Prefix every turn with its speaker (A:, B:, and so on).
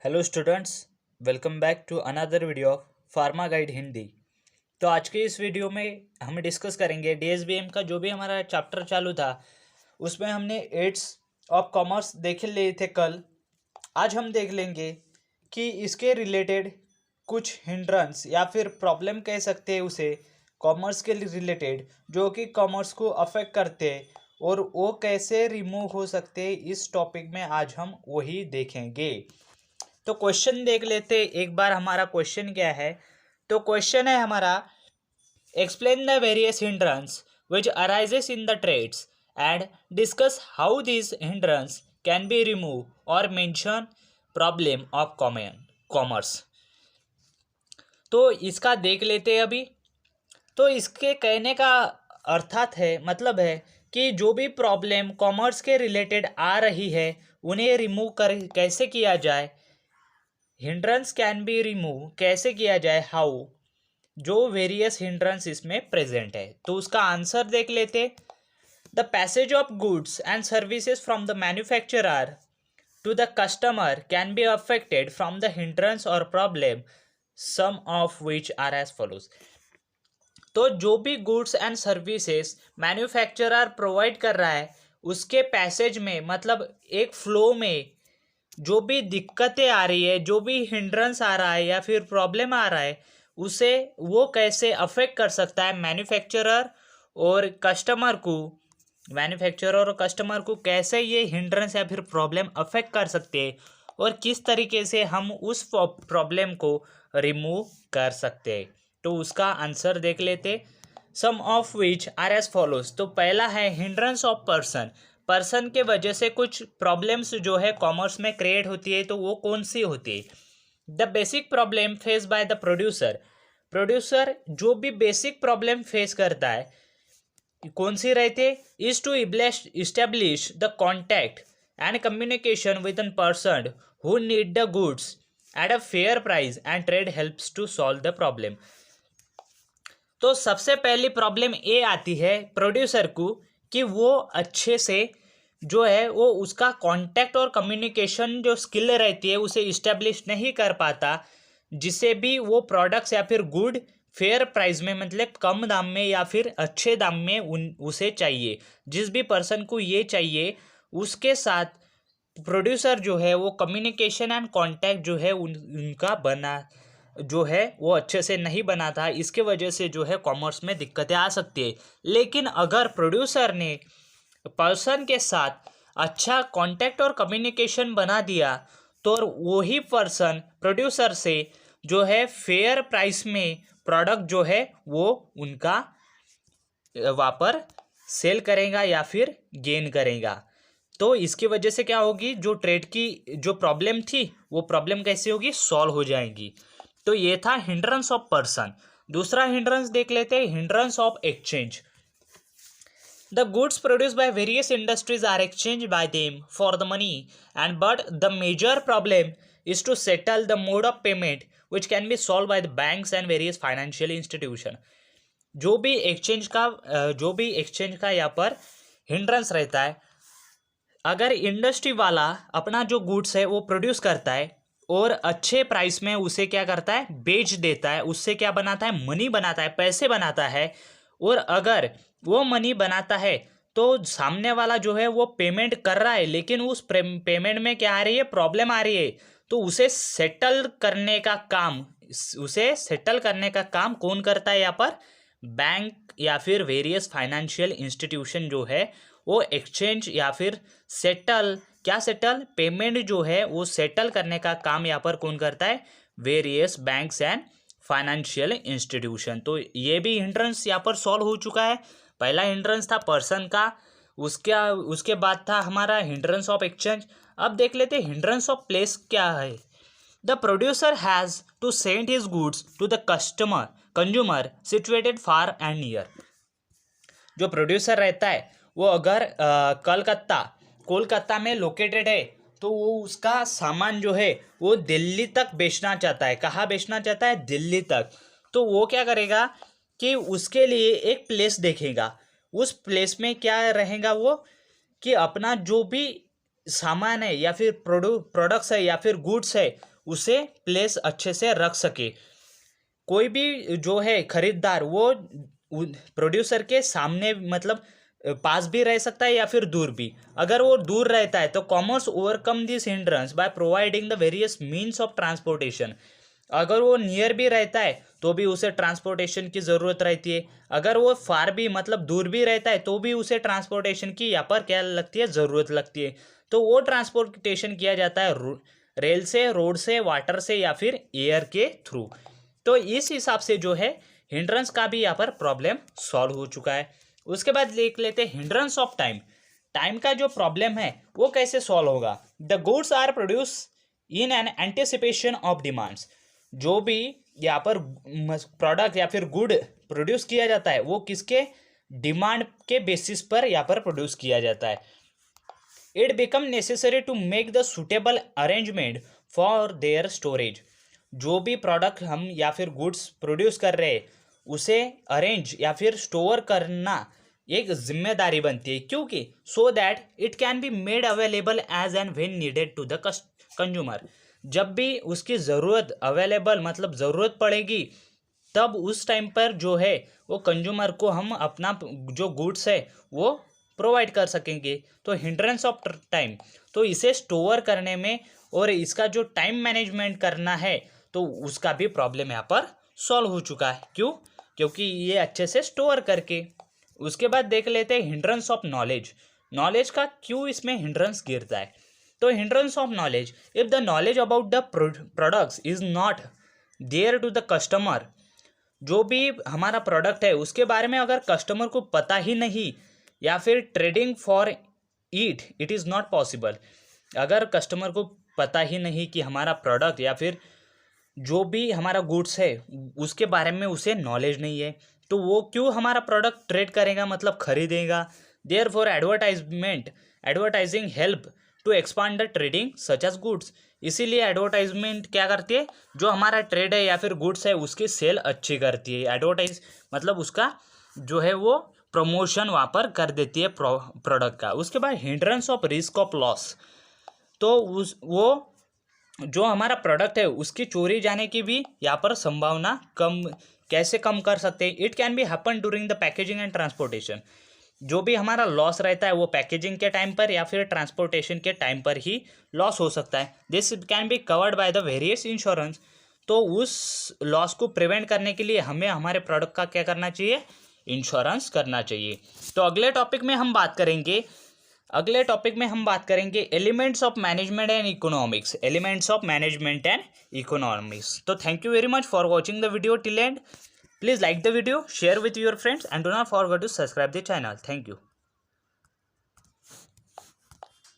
A: Hello students, welcome back to another video of pharma guide Hindi. तो आज के इस वीडियो में हम डिस्कस करेंगे डीएसबीएम का जो भी हमारा चैप्टर चालू था उसमें हमने एड्स ऑफ कॉमर्स देख लिए थे कल। आज हम देख लेंगे कि इसके रिलेटेड कुछ हिंड्रेंस या फिर प्रॉब्लम कह सकते हैं उसे कॉमर्स के रिलेटेड जो कि कॉमर्स को अफेक्ट करते हैं और वो कैसे रिमूव हो सकते हैं। इस टॉपिक में आज हम वही देखेंगे। तो क्वेश्चन देख लेते एक बार। हमारा क्वेश्चन क्या है? तो क्वेश्चन है हमारा, explain the various hindrance which arises in the trades and discuss how this hindrance can be remove और मेंशन प्रॉब्लम ऑफ कॉमर्स। तो इसका देख लेते हैं अभी। तो इसके कहने का अर्थात है, मतलब है कि जो भी प्रॉब्लम कॉमर्स के रिलेटेड आ रही है उन्हें रिमूव कर कैसे किया जाए। हिंड्रेंस कैन बी रिमूव कैसे किया जाए, हाउ, जो वेरियस हिंड्रेंस इसमें प्रेजेंट है। तो उसका आंसर देख लेते। The passage of goods and services from the manufacturer to the customer can be affected from the hindrance और problem, some of which are as follows. तो जो भी goods and services manufacturer provide कर रहा है उसके पैसेज में, मतलब एक फ्लो में जो भी दिक्कतें आ रही है, जो भी हिंड्रेंस आ रहा है या फिर प्रॉब्लम आ रहा है, उसे वो कैसे अफेक्ट कर सकता है मैन्युफैक्चरर और कस्टमर को। मैन्युफैक्चरर और कस्टमर को कैसे ये हिंड्रेंस या फिर प्रॉब्लम अफेक्ट कर सकते हैं और किस तरीके से हम उस प्रॉब्लम को रिमूव कर सकते हैं। तो उसका आंसर देख लेते। Some of which are as follows. तो पहला है हिंड्रेंस ऑफ पर्सन के वजह से कुछ प्रॉब्लम्स जो है कॉमर्स में क्रिएट होती है। तो वो कौन सी होती है? The basic problem face by the producer जो भी बेसिक प्रॉब्लम फेस करता है कौन सी रहते? Is to establish the contact and communication with an person who need the goods at a fair price and trade helps to solve the problem. तो सबसे पहली प्रॉब्लम ये आती है प्रोड्यूसर को कि वो अच्छे से जो है वो उसका कांटेक्ट और कम्युनिकेशन जो स्किल रहती है उसे इस्टेब्लिश नहीं कर पाता, जिसे भी वो प्रोडक्ट्स या फिर गुड फेयर प्राइस में, मतलब कम दाम में या फिर अच्छे दाम में उसे चाहिए। जिस भी पर्सन को ये चाहिए उसके साथ प्रोड्यूसर जो है वो कम्युनिकेशन एंड कांटेक्ट जो है उनका बना जो है वो अच्छे से नहीं बना था। इसके वजह से जो है कॉमर्स में दिक्कतें आ सकती है। लेकिन अगर प्रोड्यूसर ने पर्सन के साथ अच्छा कांटेक्ट और कम्युनिकेशन बना दिया तो वही पर्सन प्रोड्यूसर से जो है फेयर प्राइस में प्रोडक्ट जो है वो उनका वहाँ पर सेल करेगा या फिर गेन करेगा। तो इसकी वजह से क्या होगी, जो ट्रेड की जो प्रॉब्लम थी वो प्रॉब्लम कैसे होगी, सॉल्व हो जाएगी। तो ये था हिंड्रेंस ऑफ पर्सन। दूसरा हिंड्रेंस देख लेते हैं, hindrance of exchange. The goods produced by various industries are exchange by them for the money and but the major problem is to settle the mode of payment which can be solve by the banks and various financial institution. जो भी exchange का यहाँ पर hindrance रहता है, अगर industry वाला अपना जो गुड्स है वो प्रोड्यूस करता है और अच्छे प्राइस में उसे क्या करता है, बेच देता है, उससे क्या बनाता है, मनी बनाता है, पैसे बनाता है। और अगर वो मनी बनाता है तो सामने वाला जो है वो पेमेंट कर रहा है, लेकिन उस पेमेंट में क्या आ रही है, प्रॉब्लम आ रही है। तो उसे सेटल करने का काम कौन करता है यहाँ पर? बैंक या फिर वेरियस फाइनेंशियल इंस्टीट्यूशन जो है वो एक्सचेंज या फिर सेटल पेमेंट जो है वो सेटल करने का काम यहाँ पर कौन करता है? Various banks and financial institution. तो ये भी हिंड्रेंस यहाँ पर सॉल्व हो चुका है। पहला हिंड्रेंस था पर्सन का, उसके बाद था हमारा हिंड्रेंस ऑफ एक्सचेंज। अब देख लेते हैं हिंड्रेंस ऑफ प्लेस क्या है। The producer has to send his goods to the consumer situated far and near. जो प्रोड्यूसर रहता है वो अगर कोलकाता में लोकेटेड है तो वो उसका सामान जो है वो दिल्ली तक बेचना चाहता है। कहाँ बेचना चाहता है? दिल्ली तक। तो वो क्या करेगा कि उसके लिए एक प्लेस देखेगा। उस प्लेस में क्या रहेगा वो, कि अपना जो भी सामान है या फिर प्रोडक्ट्स है या फिर गुड्स है उसे प्लेस अच्छे से रख सके। कोई भी जो है खरीदार वो प्रोड्यूसर के सामने मतलब पास भी रह सकता है या फिर दूर भी। अगर वो दूर रहता है तो commerce overcome this hindrance by providing the various means of transportation. अगर वो नियर भी रहता है तो भी उसे ट्रांसपोर्टेशन की ज़रूरत रहती है। अगर वो फार भी मतलब दूर भी रहता है तो भी उसे ट्रांसपोर्टेशन की यहाँ पर क्या लगती है, ज़रूरत लगती है। तो वो ट्रांसपोर्टेशन किया जाता है रेल से, रोड से, वाटर से या फिर एयर के थ्रू। तो इस हिसाब से जो है हिंड्रेंस का भी यहाँ पर प्रॉब्लम सॉल्व हो चुका है। उसके बाद देख लेते हैं हिंड्रेंस ऑफ टाइम। टाइम का जो प्रॉब्लम है वो कैसे सॉल्व होगा। The goods are produce in an anticipation of demands. जो भी यहाँ पर प्रोडक्ट या फिर गुड प्रोड्यूस किया जाता है वो किसके डिमांड के बेसिस पर यहाँ पर प्रोड्यूस किया जाता है। It become necessary to make the suitable arrangement for their storage. जो भी प्रोडक्ट हम या फिर गुड्स प्रोड्यूस कर रहे हैं उसे अरेंज या फिर स्टोर करना एक जिम्मेदारी बनती है, क्योंकि so that it can be made available as and when needed to the consumer. जब भी उसकी ज़रूरत अवेलेबल मतलब ज़रूरत पड़ेगी तब उस टाइम पर जो है वो कंज्यूमर को हम अपना जो गुड्स है वो प्रोवाइड कर सकेंगे। तो हिंड्रेंस ऑफ टाइम, तो इसे स्टोर करने में और इसका जो टाइम मैनेजमेंट करना है तो उसका भी प्रॉब्लम यहाँ पर सॉल्व हो चुका है। क्यों? क्योंकि ये अच्छे से स्टोर करके। उसके बाद देख लेते हैं हिंड्रेंस ऑफ नॉलेज। नॉलेज का क्यों इसमें हिंड्रेंस गिरता है। तो hindrance of knowledge, if the knowledge about the products is not there to the customer. जो भी हमारा प्रोडक्ट है उसके बारे में अगर कस्टमर को पता ही नहीं या फिर trading for it is not possible. अगर कस्टमर को पता ही नहीं कि हमारा प्रोडक्ट या फिर जो भी हमारा गुड्स है उसके बारे में उसे नॉलेज नहीं है तो वो क्यों हमारा प्रोडक्ट ट्रेड करेगा मतलब खरीदेगा। Therefore advertising help to expand the trading such as goods. इसीलिए एडवर्टाइजमेंट क्या करती है, जो हमारा ट्रेड है या फिर गुड्स है उसकी सेल अच्छी करती है। एडवर्टाइज मतलब उसका जो है वो प्रमोशन वहाँ पर कर देती है प्रोडक्ट का। उसके बाद hindrance of risk of loss, तो वो जो हमारा प्रोडक्ट है उसकी चोरी जाने की भी यहाँ पर संभावना कैसे कम कर सकते हैं। It can be happen during the packaging and transportation. जो भी हमारा लॉस रहता है वो पैकेजिंग के टाइम पर या फिर ट्रांसपोर्टेशन के टाइम पर ही लॉस हो सकता है। This can be covered by the various insurance. तो उस लॉस को प्रिवेंट करने के लिए हमें हमारे प्रोडक्ट का क्या करना चाहिए, इंश्योरेंस करना चाहिए। तो अगले टॉपिक में हम बात करेंगे elements of management and economics. तो thank you very much for watching the video till end. Please like the video, share with your friends and do not forget to subscribe the channel. Thank you.